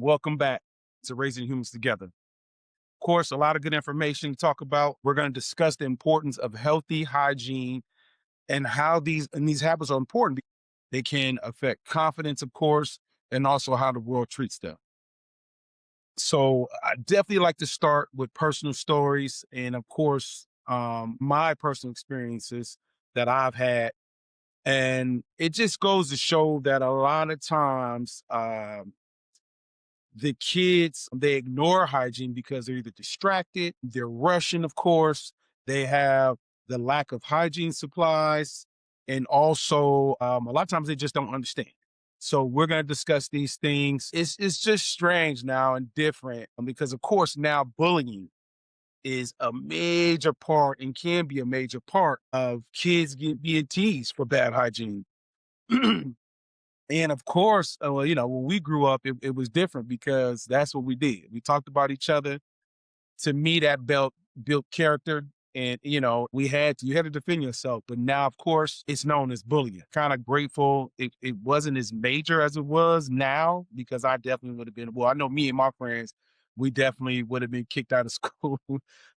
Welcome back to Raising Humans Together. Of course, a lot of good information to talk about. We're going to discuss the importance of healthy hygiene and how these habits are important. They can affect confidence, of course, and also how the world treats them. So I definitely like to start with personal stories and, of course, my personal experiences that I've had. And it just goes to show that a lot of times the kids, they ignore hygiene because they're either distracted, they're rushing, of course, they have the lack of hygiene supplies, and also a lot of times they just don't understand. So we're going to discuss these things. It's just strange now and different because, of course, now bullying is a major part and can be a major part of kids being teased for bad hygiene. And of course, well, when we grew up, it was different because that's what we did. We talked about each other. To me, that built character. And you had to defend yourself. But now, of course, it's known as bullying. Kind of grateful it wasn't as major as it was now, because I definitely would have been. Well, I know me and my friends, we definitely would have been kicked out of school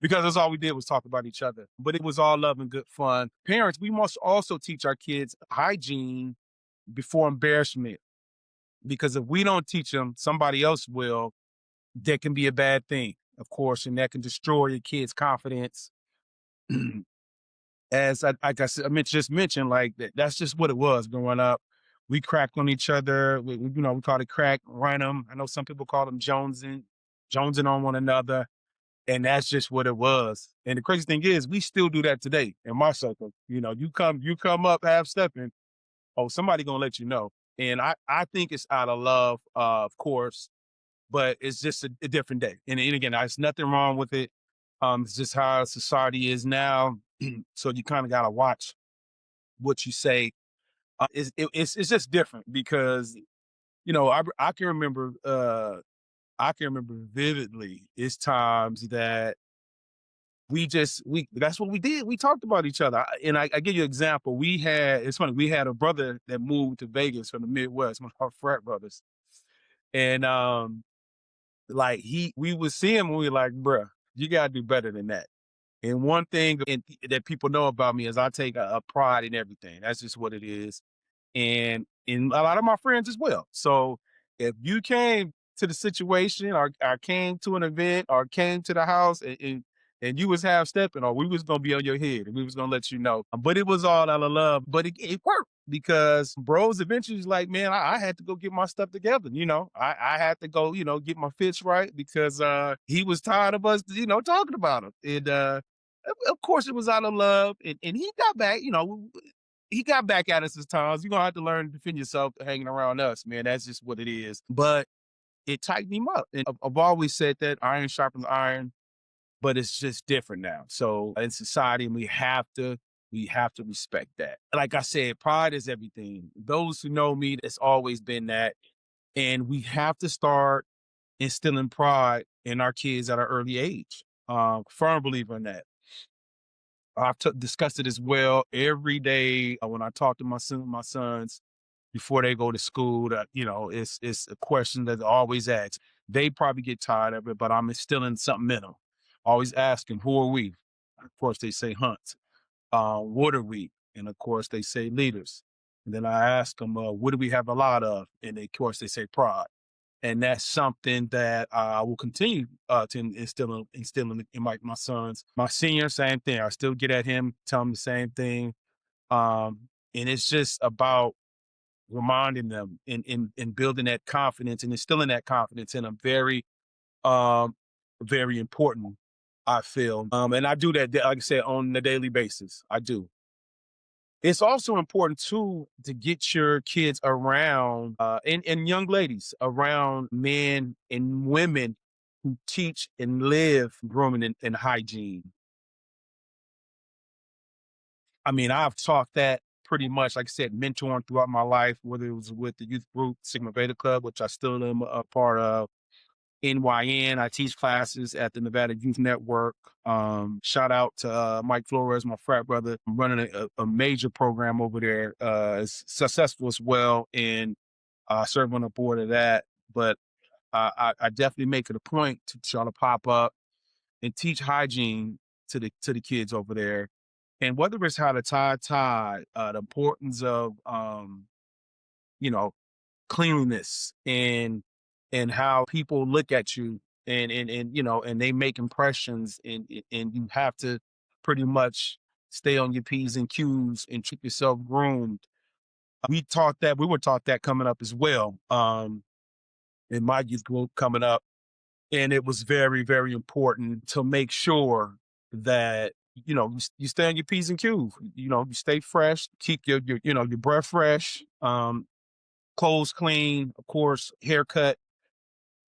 because that's all we did was talk about each other. But it was all love and good fun. Parents, we must also teach our kids hygiene before embarrassment, because if we don't teach them, somebody else will. That can be a bad thing, of course, and that can destroy your kid's confidence. Like I said, just mentioned, like that's just what it was growing up. We cracked on each other. We called it crack, run them. I know some people call them jonesing on one another, and that's just what it was. And the crazy thing is, we still do that today in my circle. You come up half stepping, oh, somebody gonna let you know. And I think it's out of love, of course, but it's just a different day. And again, there's nothing wrong with it. It's just how society is now. So you kind of got to watch what you say. It's just different because I can remember vividly. It's times that we that's what we did. We talked about each other. And I give you an example. It's funny. We had a brother that moved to Vegas from the Midwest, one of our frat brothers, and like we would see him and we were like, bruh, you gotta do better than that. And one thing that people know about me is I take a pride in everything. That's just what it is. And in a lot of my friends as well. So if you came to the situation, or came to an event, or came to the house, and you was half stepping, or we was gonna be on your head and we was gonna let you know. But it was all out of love. But it worked because bros eventually was like, man, I had to go get my stuff together. I had to go, get my fits right because he was tired of us, talking about him. And of course it was out of love. And he got back, he got back at us at times. You're gonna have to learn to defend yourself hanging around us, man. That's just what it is. But it tightened him up. And I've always said that iron sharpens iron, but it's just different now. So in society, we have to respect that. Like I said, pride is everything. Those who know me, it's always been that. And we have to start instilling pride in our kids at an early age. Firm believer in that. I've discussed it as well every day when I talk to my sons before they go to school. That it's a question that I always ask. They probably get tired of it, but I'm instilling something in them. Always asking, who are we? Of course, they say hunt. What are we? And of course, they say leaders. And then I ask them, what do we have a lot of? And of course, they say pride. And that's something that I will continue to instill in my sons. My senior, same thing. I still get at him, tell him the same thing. And it's just about reminding them and building that confidence and instilling that confidence in them. Very, um, very important, I feel. And I do that, like I said, on a daily basis. I do. It's also important too to get your kids around and young ladies around men and women who teach and live grooming and hygiene. I mean, I've taught that pretty much, like I said, mentoring throughout my life, whether it was with the youth group Sigma Beta Club, which I still am a part of. NYN. I teach classes at the Nevada Youth Network. Shout out to Mike Flores, my frat brother. I'm running a major program over there. It's successful as well, and serving on the board of that. But I definitely make it a point to try to pop up and teach hygiene to the kids over there. And whether it's how to tie, the importance of you know, cleanliness and how people look at you and and they make impressions and you have to pretty much stay on your P's and Q's and keep yourself groomed. We were taught that coming up as well. In my youth group coming up. And it was very, very important to make sure that, you stay on your P's and Q's, you stay fresh, keep your breath fresh, clothes clean, of course, haircut.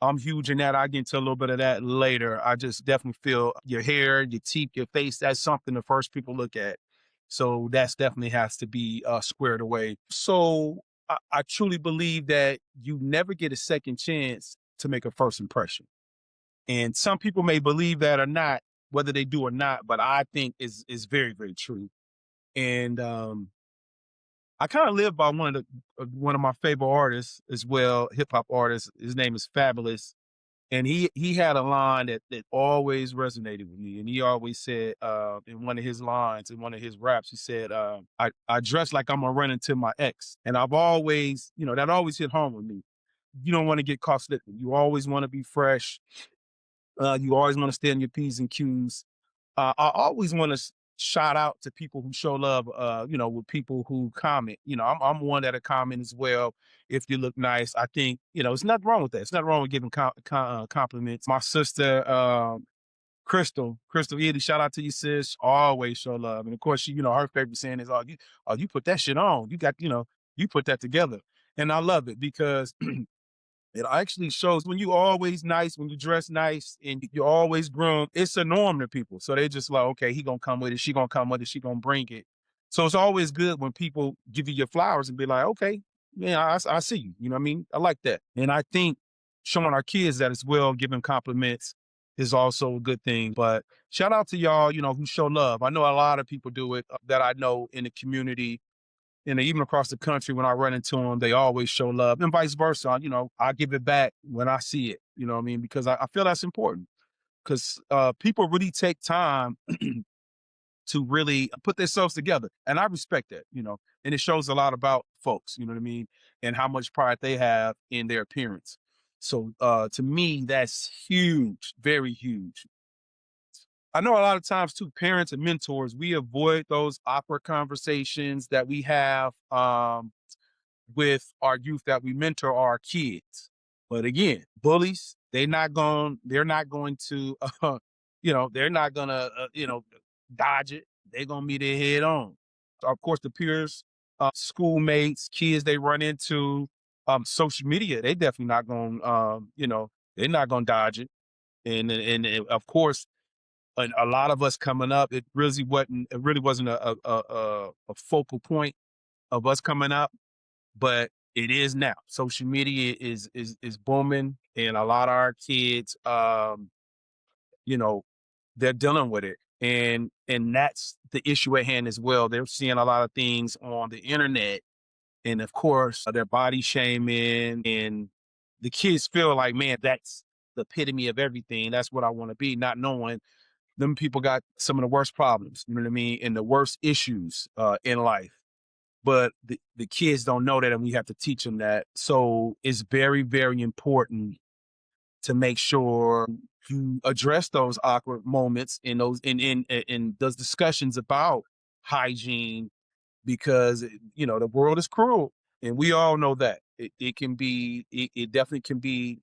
I'm huge in that. I get into a little bit of that later. I just definitely feel your hair, your teeth, your face, that's something the first people look at. So that's definitely has to be squared away. So I truly believe that you never get a second chance to make a first impression. And some people may believe that or not, whether they do or not, but I think is very, very true. And I kind of live by one of my favorite artists as well, hip hop artists. His name is Fabulous, and he had a line that always resonated with me, and he always said in one of his lines in one of his raps, he said, "I dress like I'm gonna run into my ex," and I've always, that always hit home with me. You don't want to get caught slipping. You always want to be fresh. You always want to stay on your P's and Q's. I always want to shout out to people who show love, with people who comment. I'm one that comment as well. If you look nice, I think, it's nothing wrong with that. It's nothing wrong with giving compliments. My sister, Crystal Edie, shout out to you, sis. Always show love. And of course, her favorite saying is, you put that shit on. You got, you put that together. And I love it because it actually shows when you always nice, when you dress nice and you always groomed, it's a norm to people. So they just like, okay, he gonna come with it, she gonna come with it, she gonna bring it. So it's always good when people give you your flowers and be like, okay, yeah, I see you. You know what I mean? I like that. And I think showing our kids that as well, giving compliments is also a good thing. But shout out to y'all, who show love. I know a lot of people do it that I know in the community and even across the country, when I run into them, they always show love and vice versa. I give it back when I see it, you know what I mean? Because I feel that's important because people really take time to really put themselves together. And I respect that, and it shows a lot about folks, you know what I mean? And how much pride they have in their appearance. So to me, that's huge, very huge. I know a lot of times too, parents and mentors, we avoid those awkward conversations that we have with our youth that we mentor our kids. But again, bullies, they're not going to, they're not gonna, dodge it. They're gonna meet it head on. Of course, the peers, schoolmates, kids they run into, social media, they definitely not gonna, they're not gonna dodge it. And of course, a lot of us coming up, it really wasn't a focal point of us coming up, but it is now. Social media is booming, and a lot of our kids, you know, they're dealing with it, and that's the issue at hand as well. They're seeing a lot of things on the internet, and of course, they're body shaming, and the kids feel like, man, that's the epitome of everything. That's what I want to be, not knowing them people got some of the worst problems, you know what I mean, and the worst issues in life. But the kids don't know that, and we have to teach them that. So it's very, very important to make sure you address those awkward moments in those in those discussions about hygiene, because the world is cruel, and we all know that it definitely can be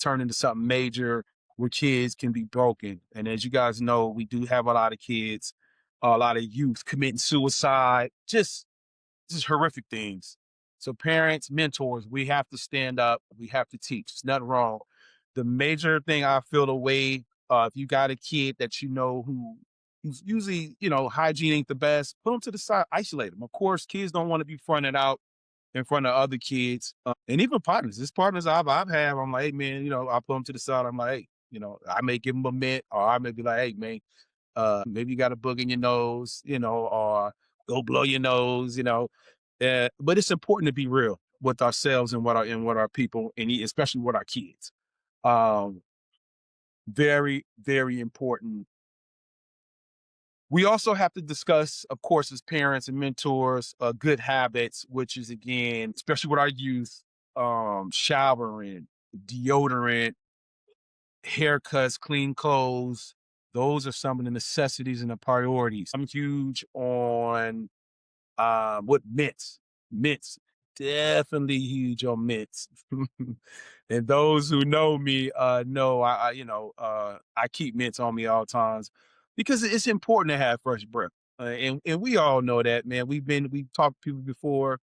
turned into something major where kids can be broken. And as you guys know, we do have a lot of kids, a lot of youth committing suicide, just horrific things. So parents, mentors, we have to stand up. We have to teach. It's nothing wrong. The major thing I feel the way, if you got a kid that who's usually, hygiene ain't the best, put them to the side, isolate them. Of course, kids don't want to be fronted out in front of other kids, and even partners. There's partners I've had. I'm like, hey man, I put them to the side. I'm like, hey, I may give them a mint, or I may be like, hey man, maybe you got a bug in your nose, or go blow your nose, but it's important to be real with ourselves and what our people, and especially with our kids. Um, very, very important. We also have to discuss, of course, as parents and mentors, good habits, which is again, especially with our youth, showering, deodorant, haircuts, clean clothes. Those are some of the necessities and the priorities. I'm huge on what mints. Mints, definitely huge on mints. And those who know me know I keep mints on me all times because it's important to have fresh breath. And we all know that, man. We've talked to people before,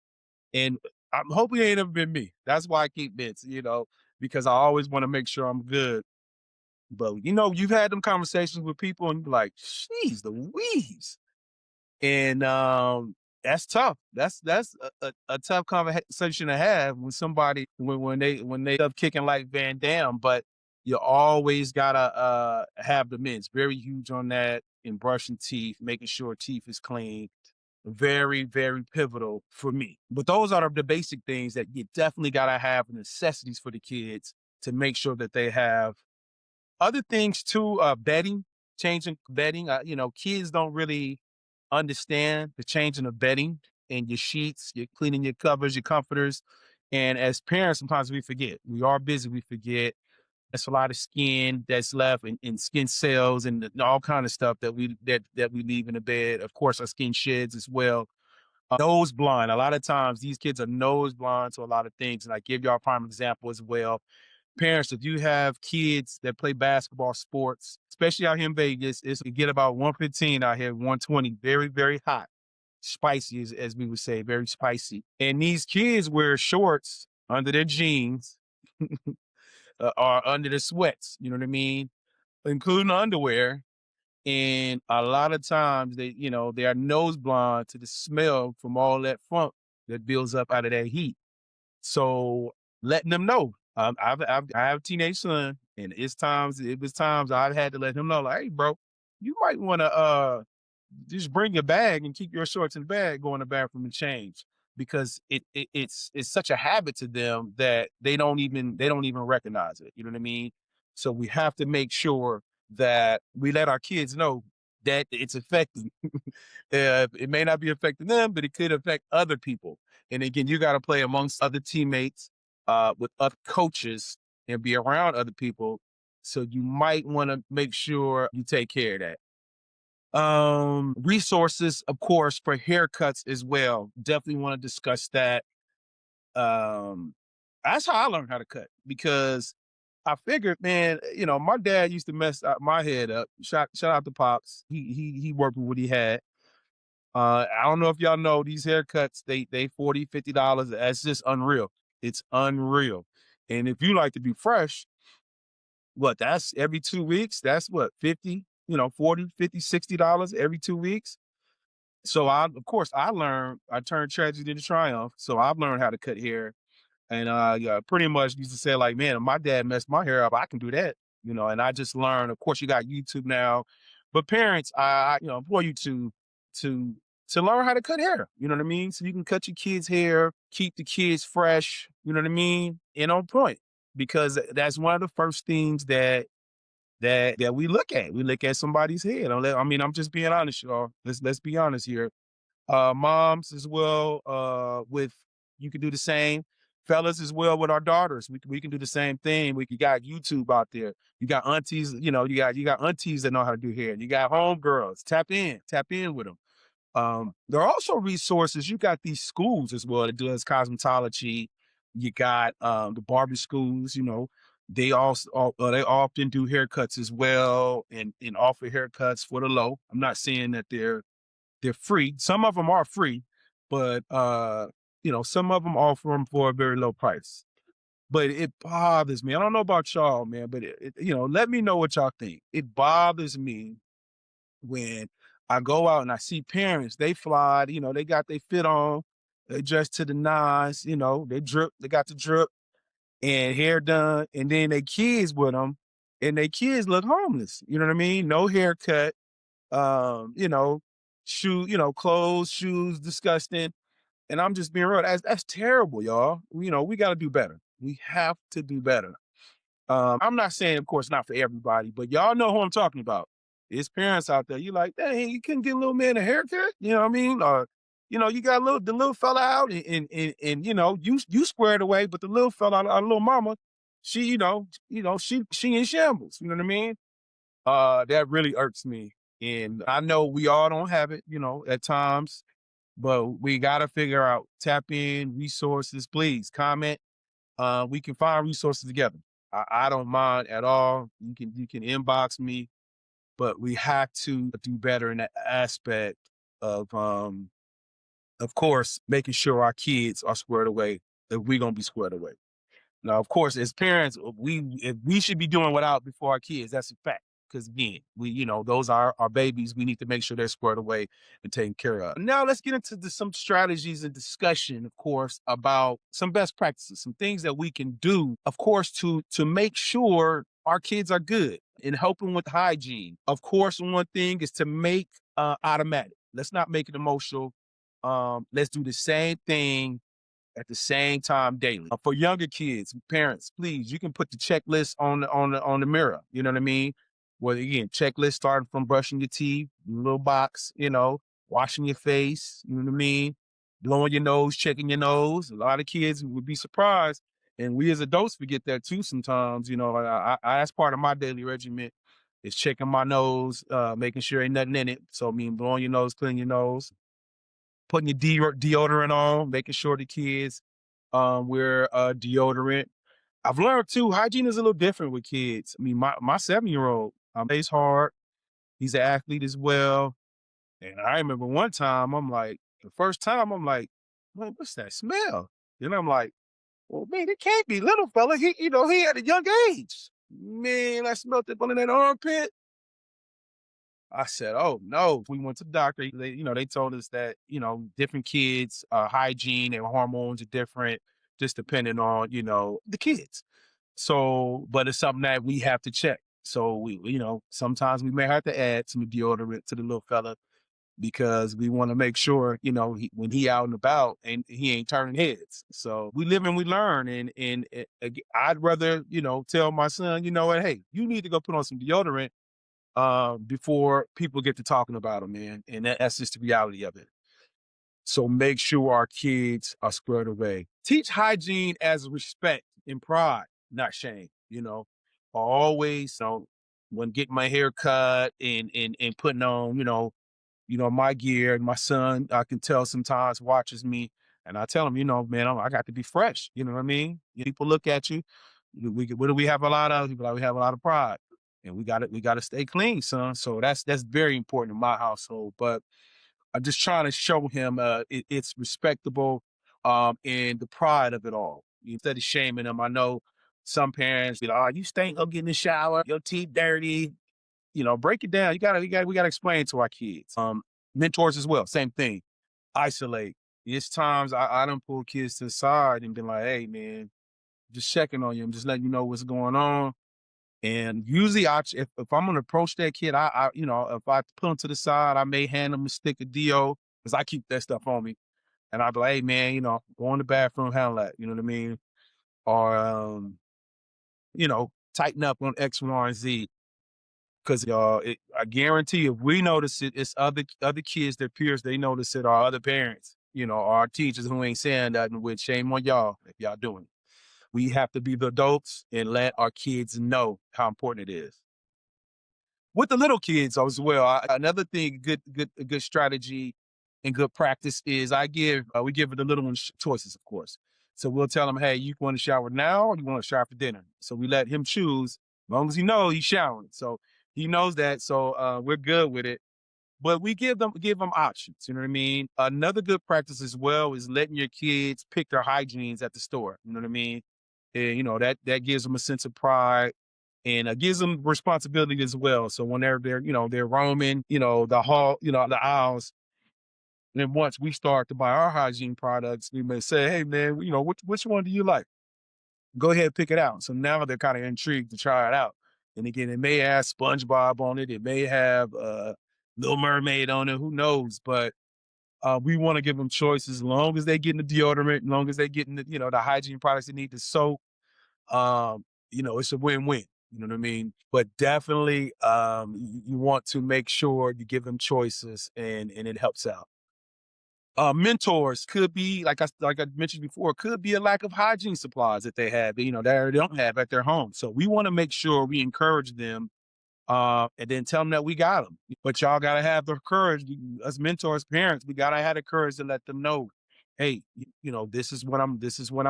and I'm hoping it ain't ever been me. That's why I keep mints, because I always want to make sure I'm good. But you've had them conversations with people and you're like, "Jeez, Louise," and that's tough. That's a tough conversation to have with somebody when they up kicking like Van Dam. But you always gotta have the mints. Very huge on that. In brushing teeth, making sure teeth is clean. Very, very pivotal for me. But those are the basic things that you definitely gotta have necessities for the kids to make sure that they have other things too, bedding, changing bedding. Kids don't really understand the changing of bedding and your sheets, you're cleaning your covers, your comforters. And as parents, sometimes we forget. We are busy, we forget. That's a lot of skin that's left and skin cells and all kind of stuff that we leave in the bed. Of course, our skin sheds as well. Nose blind. A lot of times these kids are nose blind to a lot of things. And I give y'all a prime example as well. Parents, if you have kids that play basketball sports, especially out here in Vegas, you get about 115 out here, 120, very, very hot, spicy, as we would say, very spicy. And these kids wear shorts under their jeans or under their sweats, you know what I mean? Including underwear. And a lot of times they are nose blind to the smell from all that funk that builds up out of that heat. So letting them know. I have a teenage son, and it was times I've had to let him know, like, hey, bro, you might want to just bring your bag and keep your shorts in the bag, go in the bathroom and change. Because it's such a habit to them that they don't even recognize it. You know what I mean? So we have to make sure that we let our kids know that it's affecting. It may not be affecting them, but it could affect other people. And again, you got to play amongst other teammates, with other coaches, and be around other people. So you might want to make sure you take care of that. Resources, of course, for haircuts as well. Definitely want to discuss that. Um, that's how I learned how to cut because I figured, man, my dad used to mess my head up. Shout out to Pops. He worked with what he had. I don't know if y'all know these haircuts, they 40, $50. That's just unreal. It's unreal. And if you like to be fresh, that's every 2 weeks. That's what, 50, 40, 50, $60 every 2 weeks. So of course I turned tragedy into triumph. So I've learned how to cut hair. And yeah, pretty much used to say like, man, if my dad messed my hair up, I can do that. And I just learned, of course, you got YouTube now. But parents, I implore you to to learn how to cut hair. You know what I mean? So you can cut your kids' hair, keep the kids fresh, you know what I mean, and on point. Because that's one of the first things that we look at. We look at somebody's head. I'm just being honest, y'all. Let's be honest here. Moms as well, with you can do the same. Fellas as well with our daughters. We can do the same thing. We got YouTube out there. You got aunties, you got aunties that know how to do hair. You got homegirls. Tap in with them. There are also resources. You got these schools as well that does cosmetology. You got the barber schools. They also they often do haircuts as well and offer haircuts for the low. I'm not saying that they're free. Some of them are free, but some of them offer them for a very low price. But it bothers me. I don't know about y'all, man, but let me know what y'all think. It bothers me when I go out and I see parents, they fly, they got their fit on, they dress to the nines, they drip, they got the drip and hair done, and then they kids with them, and they kids look homeless. You know what I mean? No haircut, um, you know, clothes, shoes, disgusting. And I'm just being real. That's terrible, y'all. We got to do better. We have to do better. I'm not saying, of course, not for everybody, but y'all know who I'm talking about. There's parents out there. You like, dang, you couldn't get a little man a haircut. You know what I mean? Or, you got the little fella out, and you squared away, but the little fella, our little mama, she, she in shambles. You know what I mean? That really irks me, and I know we all don't have it, at times, but we gotta figure out, tap in resources. Please comment. We can find resources together. I don't mind at all. You can inbox me, but we have to do better in that aspect of course, making sure our kids are squared away, that we're gonna be squared away. Now, of course, as parents, we should be doing without before our kids. That's a fact. Because again, those are our babies. We need to make sure they're squared away and taken care of. Now, let's get into some strategies and discussion, of course, about some best practices, some things that we can do, of course, to make sure our kids are good and helping with hygiene. Of course, one thing is to make automatic. Let's not make it emotional. Let's do the same thing at the same time daily. For younger kids, parents, please, you can put the checklist on the mirror. You know what I mean? Well, again, checklist starting from brushing your teeth, little box, washing your face. You know what I mean? Blowing your nose, checking your nose. A lot of kids would be surprised, and we as adults forget that too sometimes. Like that's part of my daily regimen is checking my nose, making sure ain't nothing in it. So, I mean, blowing your nose, cleaning your nose, putting your deodorant on, making sure the kids wear deodorant. I've learned too, hygiene is a little different with kids. I mean, my 7-year-old plays hard. He's an athlete as well. And I remember one time, the first time, I'm like, "Man, what's that smell?" And I'm like, well, man, it can't be little fella. He at a young age. Man, I smelled it under that armpit. I said, "Oh no!" We went to the doctor. They told us that different kids' hygiene and hormones are different, just depending on the kids. So, but it's something that we have to check. So sometimes we may have to add some deodorant to the little fella because we want to make sure when he out and about and he ain't turning heads. So we live and we learn, and I'd rather tell my son, you know what, hey, you need to go put on some deodorant before people get to talking about them, man. And that's just the reality of it. So make sure our kids are squared away. Teach hygiene as respect and pride, not shame. Always, when getting my hair cut and putting on, my gear. My son, I can tell sometimes watches me, and I tell him, man, I got to be fresh. You know what I mean? People look at you. What do we have a lot of? People like we have a lot of pride, and we got to stay clean, son. So that's very important in my household. But I'm just trying to show him it's respectable, and the pride of it all. Instead of shaming him, I know some parents be like, "Oh, you stink, go get in the shower, your teeth dirty." Break it down. We gotta explain to our kids. Mentors as well, same thing. Isolate. It's times I done pull kids to the side and been like, "Hey, man, just checking on you. I'm just letting you know what's going on." And usually, if I'm gonna approach that kid, if I put him to the side, I may hand him a stick of Dio because I keep that stuff on me, and I'd be like, "Hey, man, go in the bathroom, handle that." You know what I mean? Or tighten up on X, Y, and Z. Because I guarantee if we notice it, it's other kids, their peers, they notice it, or other parents, our teachers who ain't saying nothing. With shame on y'all if y'all doing it. We have to be the adults and let our kids know how important it is. With the little kids as well, another thing, a good strategy and good practice is we give the little ones choices, of course. So we'll tell them, hey, you want to shower now or you want to shower for dinner? So we let him choose, as long as he knows he's showering. So he knows that. So we're good with it. But we give them options. You know what I mean? Another good practice as well is letting your kids pick their hygienes at the store. You know what I mean? And that gives them a sense of pride and gives them responsibility as well. So whenever they're roaming, the hall, the aisles. And once we start to buy our hygiene products, we may say, "Hey, man, which one do you like? Go ahead, and pick it out." So now they're kind of intrigued to try it out. And again, it may have SpongeBob on it. It may have Little Mermaid on it. Who knows? But we want to give them choices as long as they getting the deodorant, as long as they getting the hygiene products they need, the soap. Um, it's a win-win. You know what I mean? But definitely, you want to make sure you give them choices, and it helps out. Mentors could be like I mentioned before, could be a lack of hygiene supplies that they have, that they don't have at their home. So we want to make sure we encourage them, and then tell them that we got them. But y'all gotta have the courage. As mentors, parents, we gotta have the courage to let them know, hey, this is what I'm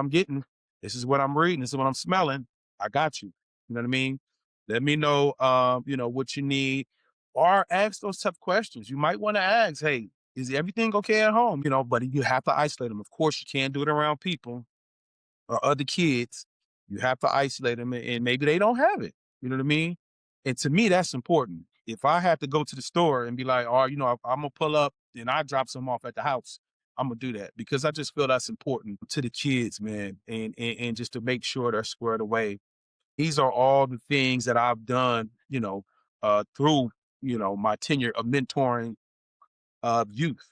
getting, this is what I'm reading, this is what I'm smelling. I got you. You know what I mean? Let me know, what you need, or ask those tough questions. You might want to ask, hey, is everything okay at home? But you have to isolate them. Of course, you can't do it around people or other kids. You have to isolate them, and maybe they don't have it. You know what I mean? And to me, that's important. If I have to go to the store and be like, oh, I'm gonna pull up and I drop some off at the house, I'm gonna do that because I just feel that's important to the kids, man, and just to make sure they're squared away. These are all the things that I've done, through my tenure of mentoring youth.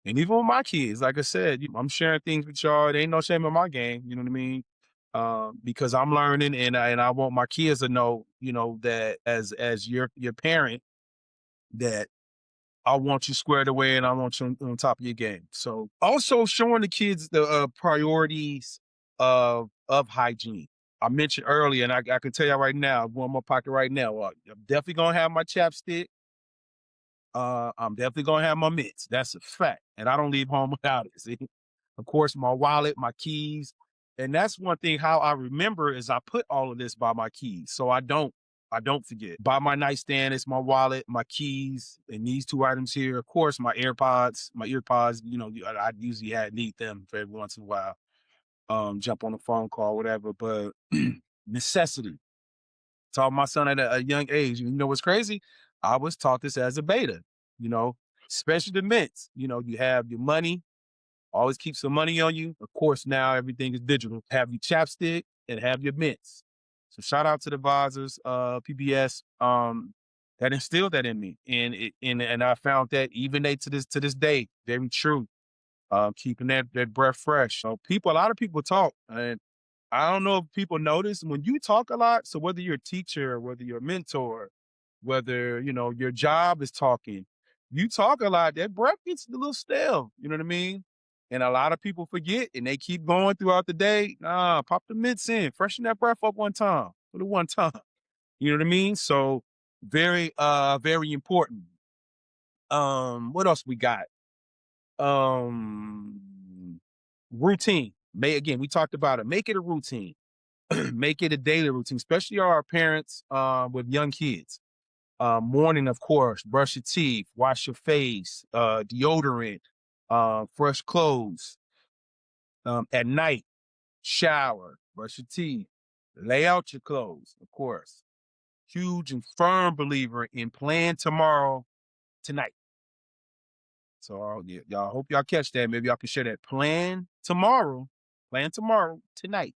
And even with my kids, like I said, I'm sharing things with y'all. There ain't no shame in my game. You know what I mean? Because I'm learning, and I want my kids to know, that as your parent, that I want you squared away, and I want you on top of your game. So also showing the kids the priorities of hygiene. I mentioned earlier, and I can tell you right now, one more pocket right now. I'm definitely gonna have my chapstick. I'm definitely gonna have my mitts. That's a fact. And I don't leave home without it. See, of course, my wallet, my keys. And that's one thing how I remember is I put all of this by my keys. So I don't forget. By my nightstand, it's my wallet, my keys, and these two items here. Of course, my AirPods, my earpods, I usually need them for every once in a while. Jump on a phone call, whatever. But necessity. Taught my son at a young age. You know what's crazy? I was taught this as a beta, you know, especially the mints. You have your money, always keep some money on you. Of course, now everything is digital. Have your chapstick and have your mints. So shout out to the advisors, PBS, that instilled that in me. And I found that even they to this day, very true. Keeping that breath fresh. So a lot of people talk, and I don't know if people notice when you talk a lot. So whether you're a teacher, whether you're a mentor, whether your job is talking, you talk a lot. That breath gets a little stale. You know what I mean? And a lot of people forget, and they keep going throughout the day. Nah, pop the mints in, freshen that breath up one time for the one time. You know what I mean? So very important. What else we got? Um, Routine. Again, we talked about it. Make it a routine. Make it a daily routine, especially our parents with young kids. Morning, of course, brush your teeth, wash your face, deodorant, fresh clothes. At night, shower, brush your teeth, lay out your clothes, of course. Huge and firm believer in plan tomorrow, tonight. So yeah, y'all hope y'all catch that. Maybe y'all can share that. Plan tomorrow, tonight.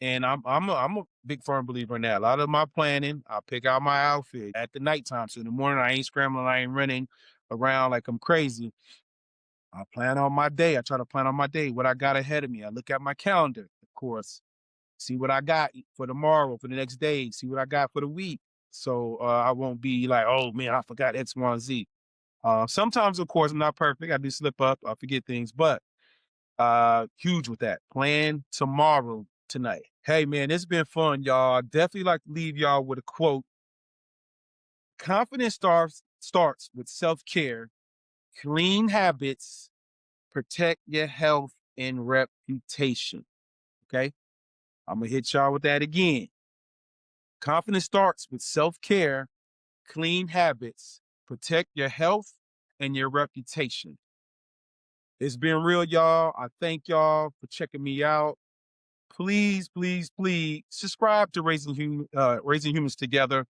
And I'm a big firm believer in that. A lot of my planning, I pick out my outfit at the nighttime. So in the morning, I ain't scrambling, I ain't running around like I'm crazy. I plan on my day. I try to plan on my day, what I got ahead of me. I look at my calendar, of course, see what I got for tomorrow, for the next day, see what I got for the week. So I won't be like, oh man, I forgot X, Y, and Z. Sometimes, of course, I'm not perfect. I do slip up, I forget things, but huge with that. Plan tomorrow, tonight. Hey man, it's been fun, y'all. I definitely like to leave y'all with a quote. Confidence starts with self-care, clean habits, protect your health and reputation. Okay? I'm gonna hit y'all with that again. Confidence starts with self-care, clean habits, protect your health and your reputation. It's been real, y'all. I thank y'all for checking me out. Please, please, please subscribe to Raising Humans Together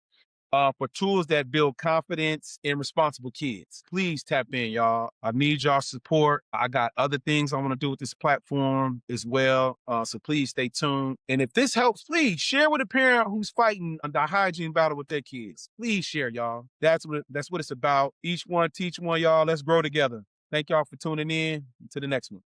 for tools that build confidence in responsible kids. Please tap in, y'all. I need y'all support. I got other things I want to do with this platform as well. So please stay tuned. And if this helps, please share with a parent who's fighting the hygiene battle with their kids. Please share, y'all. That's what it's about. Each one teach one, y'all. Let's grow together. Thank y'all for tuning in. To the next one.